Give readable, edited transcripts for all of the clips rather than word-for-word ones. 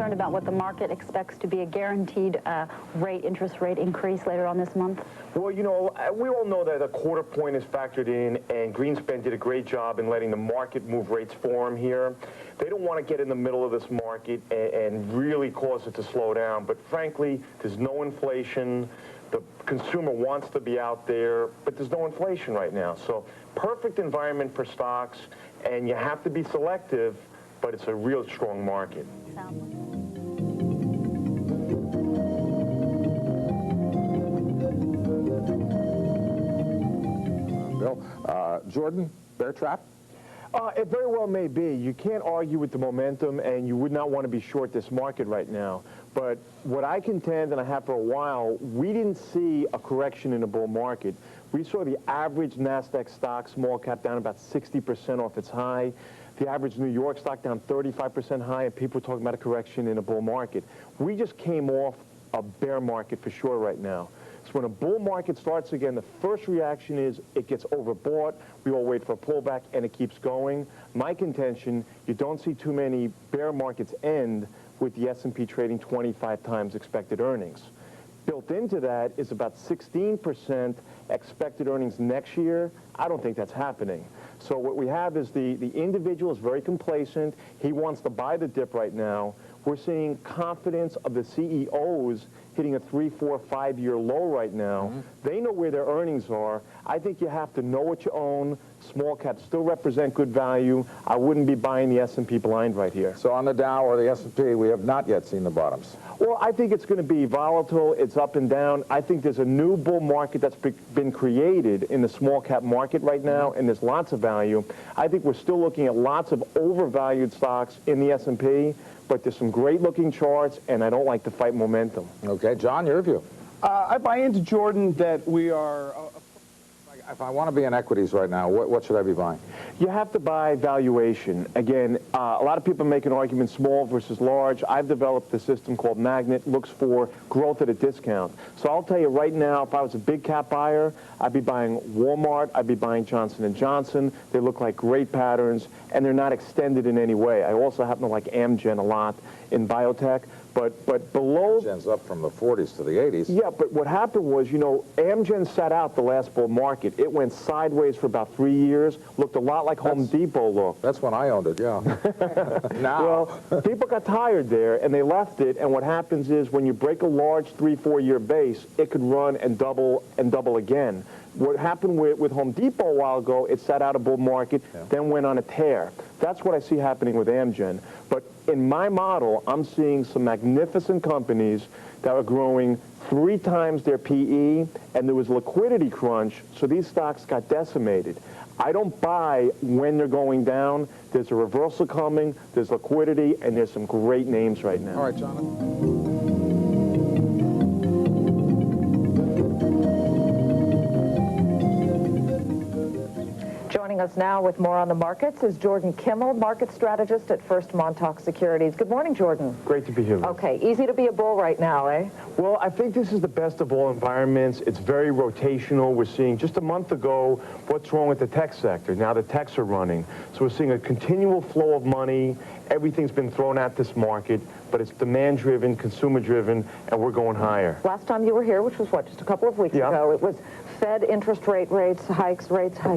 concerned about what the market expects to be a guaranteed interest rate increase later on this month? Well, you know, we all know that a quarter point is factored in, and Greenspan did a great job in letting the market move rates for him here. They don't want to get in the middle of this market and really cause it to slow down. But frankly, there's no inflation. The consumer wants to be out there, but there's no inflation right now. So perfect environment for stocks, and you have to be selective, but it's a real strong market. Bill, Jordan, bear trap? It very well may be. You can't argue with the momentum, and you would not want to be short this market right now. But what I contend, and I have for a while, we didn't see a correction in the bull market. We saw the average NASDAQ stock, small cap, down about 60% off its high. The average New York stock down 35% high, and people talking about a correction in a bull market. We just came off a bear market for sure right now. So when a bull market starts again, the first reaction is it gets overbought. We all wait for a pullback, and it keeps going. My contention, you don't see too many bear markets end with the S&P trading 25 times expected earnings. Built into that is about 16% expected earnings next year. I don't think that's happening. So what we have is the individual is very complacent. He wants to buy the dip right now. We're seeing confidence of the CEOs hitting a 3, 4, 5-year low right now. They know where their earnings are. I think you have to know what you own. Small caps still represent good value. I wouldn't be buying the S&P blind right here. So on the Dow or the S&P, we have not yet seen the bottoms. Well, I think it's going to be volatile. It's up and down. I think there's a new bull market that's been created in the small cap market right now, and there's lots of value. I think we're still looking at lots of overvalued stocks in the S&P, but there's some great-looking charts, and I don't like to fight momentum. Okay, John, your view. I buy into Jordan that we are... If I want to be in equities right now, what should I be buying? You have to buy valuation. Again, a lot of people make an argument small versus large. I've developed a system called Magnet, looks for growth at a discount. So I'll tell you right now, if I was a big cap buyer, I'd be buying Walmart, I'd be buying Johnson & Johnson. They look like great patterns, and they're not extended in any way. I also happen to like Amgen a lot in biotech. But below... Amgen's up from the 40s to the 80s. Yeah, but what happened was, you know, Amgen sat out the last bull market. It went sideways for about 3 years, looked a lot like Home Depot looked. That's when I owned it, yeah. Now. Well, people got tired there, and they left it, and what happens is when you break a large 3, 4 year base, it could run and double again. What happened with Home Depot a while ago, it sat out a bull market, then went on a tear. That's what I see happening with Amgen. But in my model, I'm seeing some magnificent companies that are growing 3 times their PE, and there was a liquidity crunch, so these stocks got decimated. I don't buy when they're going down. There's a reversal coming, there's liquidity, and there's some great names right now. All right, Jonathan. Joining us now with more on the markets is Jordan Kimmel, market strategist at First Montauk Securities. Good morning, Jordan. Great to be here. Okay, easy to be a bull right now, eh? Well, I think this is the best of all environments. It's very rotational. We're seeing just a month ago what's wrong with the tech sector. Now the techs are running. So we're seeing a continual flow of money. Everything's been thrown at this market, but it's demand-driven, consumer-driven, and we're going higher. Last time you were here, which was what, just a couple of weeks ago, it was Fed interest rates hike.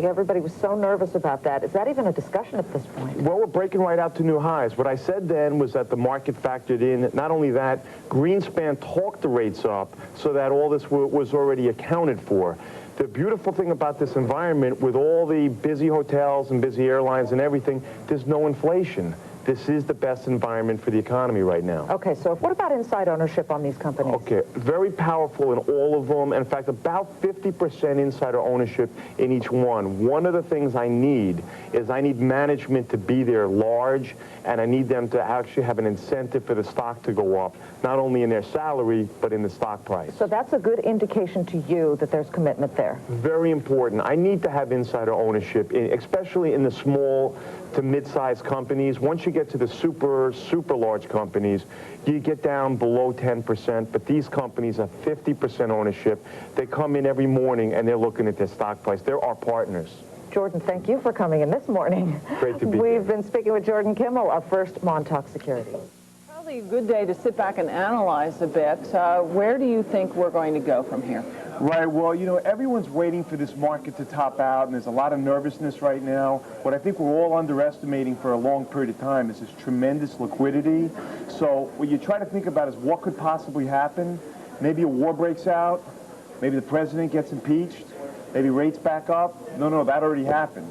Everybody was so nervous about that. Is that even a discussion at this point? Well, we're breaking right out to new highs. What I said then was that the market factored in, not only that, Greenspan talked the rates up so that all this was already accounted for. The beautiful thing about this environment, with all the busy hotels and busy airlines and everything, there's no inflation. This is the best environment for the economy right now. Okay, so what about inside ownership on these companies? Okay, very powerful in all of them. In fact, about 50% insider ownership in each one. One of the things I need is I need management to be there large, and I need them to actually have an incentive for the stock to go up, not only in their salary, but in the stock price. So that's a good indication to you that there's commitment there. Very important. I need to have insider ownership, especially in the small to mid-sized companies. Once you get to the super large companies, you get down below 10%, but these companies have 50% ownership. They come in every morning and they're looking at their stock price. They're our partners. Jordan, thank you for coming in this morning. Great to be We've here. been speaking with Jordan Kimmel of First Montauk Securities. really a good day to sit back and analyze a bit. Where do you think we're going to go from here? Right, well, you know, everyone's waiting for this market to top out, and there's a lot of nervousness right now. What I think we're all underestimating for a long period of time is this tremendous liquidity. So what you try to think about is what could possibly happen. Maybe a war breaks out. Maybe the president gets impeached. Maybe rates back up. No, that already happened.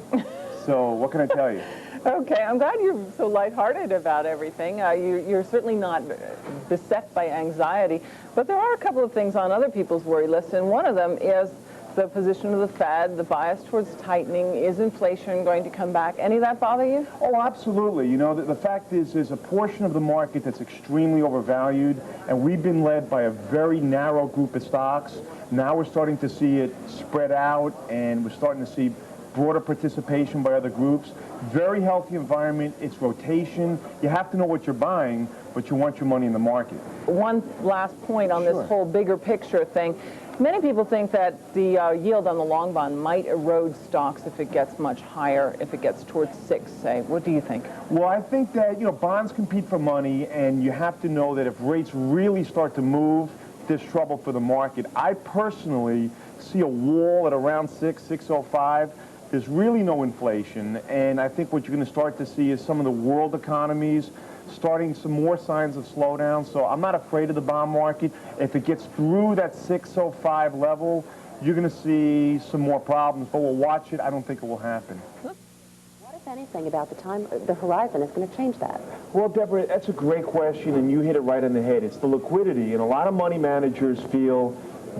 So what can I tell you? Okay, I'm glad you're so lighthearted about everything. You're certainly not beset by anxiety, but there are a couple of things on other people's worry list, and one of them is the position of the Fed, the bias towards tightening. Is inflation going to come back? Any of that bother you? Oh, absolutely. You know, the fact is there's a portion of the market that's extremely overvalued, and we've been led by a very narrow group of stocks. Now we're starting to see it spread out, and we're starting to see broader participation by other groups. Very healthy environment. It's rotation. You have to know what you're buying, but you want your money in the market. One last point on Sure. this whole bigger picture thing. Many people think that the yield on the long bond might erode stocks if it gets much higher, if it gets towards 6, say. What do you think? Well, I think that, you know, bonds compete for money, and you have to know that if rates really start to move, there's trouble for the market. I personally see a wall at around 6.05. There's really no inflation, and I think what you're going to start to see is some of the world economies starting some more signs of slowdown. So I'm not afraid of the bond market. If it gets through that 6.05 level, you're going to see some more problems, but we'll watch it. I don't think it will happen. What, if anything, about the horizon is going to change that? Well, Deborah, that's a great question, and you hit it right on the head. It's the liquidity, and a lot of money managers feel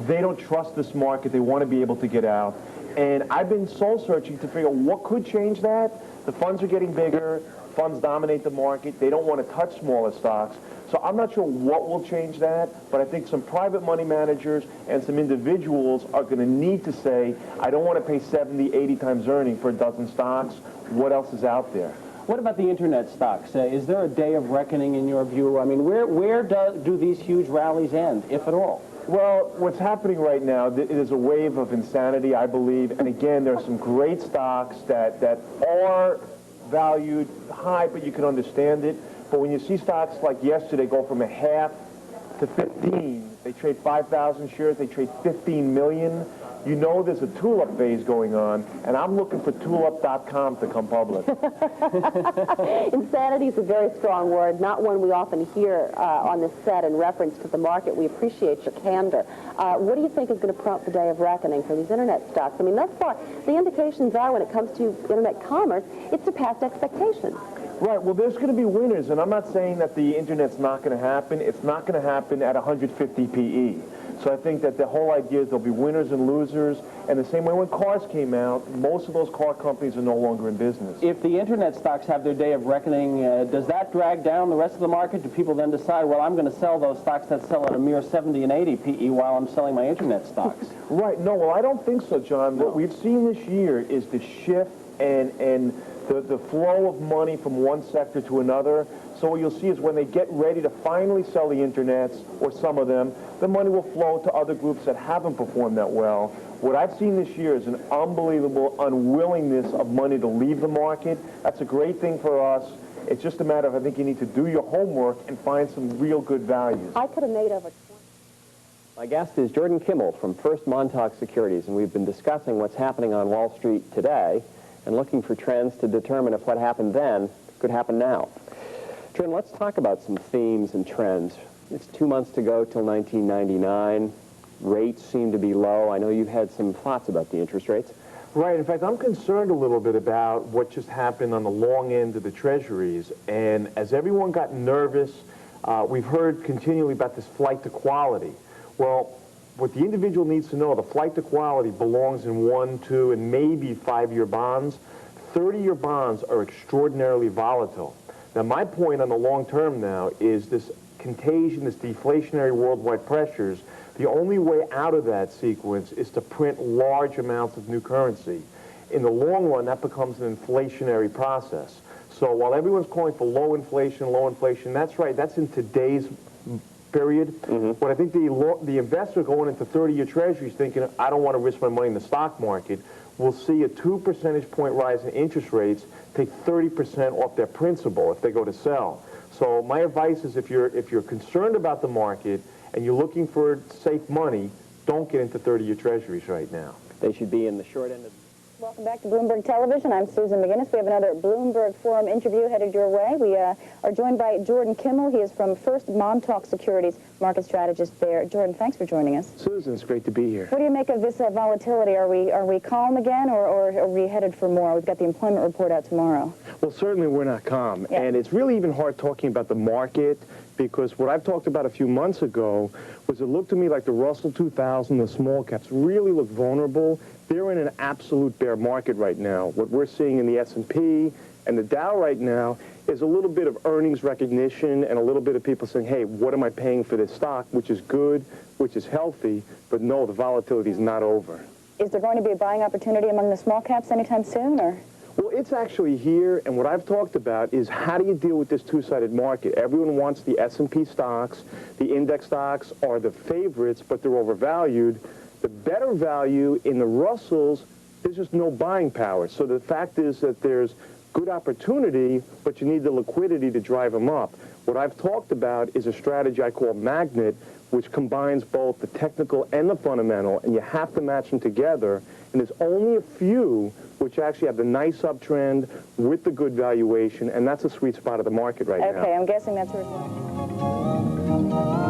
they don't trust this market. They want to be able to get out. And I've been soul-searching to figure out what could change that. The funds are getting bigger. Funds dominate the market. They don't want to touch smaller stocks. So I'm not sure what will change that, but I think some private money managers and some individuals are going to need to say, I don't want to pay 70, 80 times earning for a dozen stocks. What else is out there? What about the internet stocks? Is there a day of reckoning in your view? I mean, where do these huge rallies end, if at all? Well, what's happening right now, it is a wave of insanity, I believe. And again, there are some great stocks that are valued high, but you can understand it. But when you see stocks like yesterday go from a half to 15, they trade 5,000 shares, they trade 15 million. You know there's a tulip phase going on, and I'm looking for tulip.com to come public. Insanity is a very strong word, not one we often hear on this set in reference to the market. We appreciate your candor. What do you think is going to prompt the day of reckoning for these internet stocks? I mean, thus far, the indications are when it comes to internet commerce, it's surpassed expectations. Right, well, there's going to be winners, and I'm not saying that the internet's not going to happen. It's not going to happen at 150 PE. So I think that the whole idea is there'll be winners and losers, and the same way when cars came out, most of those car companies are no longer in business. If the internet stocks have their day of reckoning, does that drag down the rest of the market? Do people then decide, well, I'm going to sell those stocks that sell at a mere 70 and 80 PE while I'm selling my internet stocks? Right, no, well, I don't think so, John. What we've seen this year is the shift and the flow of money from one sector to another. So what you'll see is when they get ready to finally sell the internets, or some of them, the money will flow to other groups that haven't performed that well. What I've seen this year is an unbelievable unwillingness of money to leave the market. That's a great thing for us. It's just a matter of, I think you need to do your homework and find some real good values. I could have made over 20. My guest is Jordan Kimmel from First Montauk Securities, and we've been discussing what's happening on Wall Street today and looking for trends to determine if what happened then could happen now. Jordan, let's talk about some themes and trends. It's 2 months to go till 1999. Rates seem to be low. I know you've had some thoughts about the interest rates. Right. In fact, I'm concerned a little bit about what just happened on the long end of the treasuries. And as everyone got nervous, we've heard continually about this flight to quality. Well, what the individual needs to know, the flight to quality belongs in 1, 2, and maybe 5-year bonds. 30-year bonds are extraordinarily volatile. Now, my point on the long term now is this contagion, this deflationary worldwide pressures. The only way out of that sequence is to print large amounts of new currency. In the long run, that becomes an inflationary process. So while everyone's calling for low inflation, that's right, that's in today's period. But I think the investor going into 30-year treasuries thinking, I don't want to risk my money in the stock market. will see a 2 percentage point rise in interest rates take 30% off their principal if they go to sell. So my advice is if you're concerned about the market and you're looking for safe money, don't get into 30-year treasuries right now. They should be in the short end of... Welcome back to Bloomberg Television. I'm Susan McGinnis. We have another Bloomberg Forum interview headed your way. We are joined by Jordan Kimmel. He is from First Montauk Securities, market strategist there. Jordan, thanks for joining us. Susan, it's great to be here. What do you make of this volatility? Are we calm again, or are we headed for more? We've got the employment report out tomorrow. Well, certainly we're not calm. Yeah. And it's really even hard talking about the market because what I've talked about a few months ago was it looked to me like the Russell 2000, the small caps, really look vulnerable. They're in an absolute bear market right now. What we're seeing in the S&P and the Dow right now is a little bit of earnings recognition and a little bit of people saying, hey, what am I paying for this stock, which is good, which is healthy, but no, the volatility is not over. Is there going to be a buying opportunity among the small caps anytime soon, or? Well, it's actually here, and what I've talked about is how do you deal with this two-sided market? Everyone wants the S&P stocks. The index stocks are the favorites, but they're overvalued. The better value in the Russells, there's just no buying power. So the fact is that there's good opportunity, but you need the liquidity to drive them up. What I've talked about is a strategy I call Magnet, which combines both the technical and the fundamental, and you have to match them together. And there's only a few which actually have the nice uptrend with the good valuation, and that's a sweet spot of the market right now. Okay, I'm guessing that's where it's going.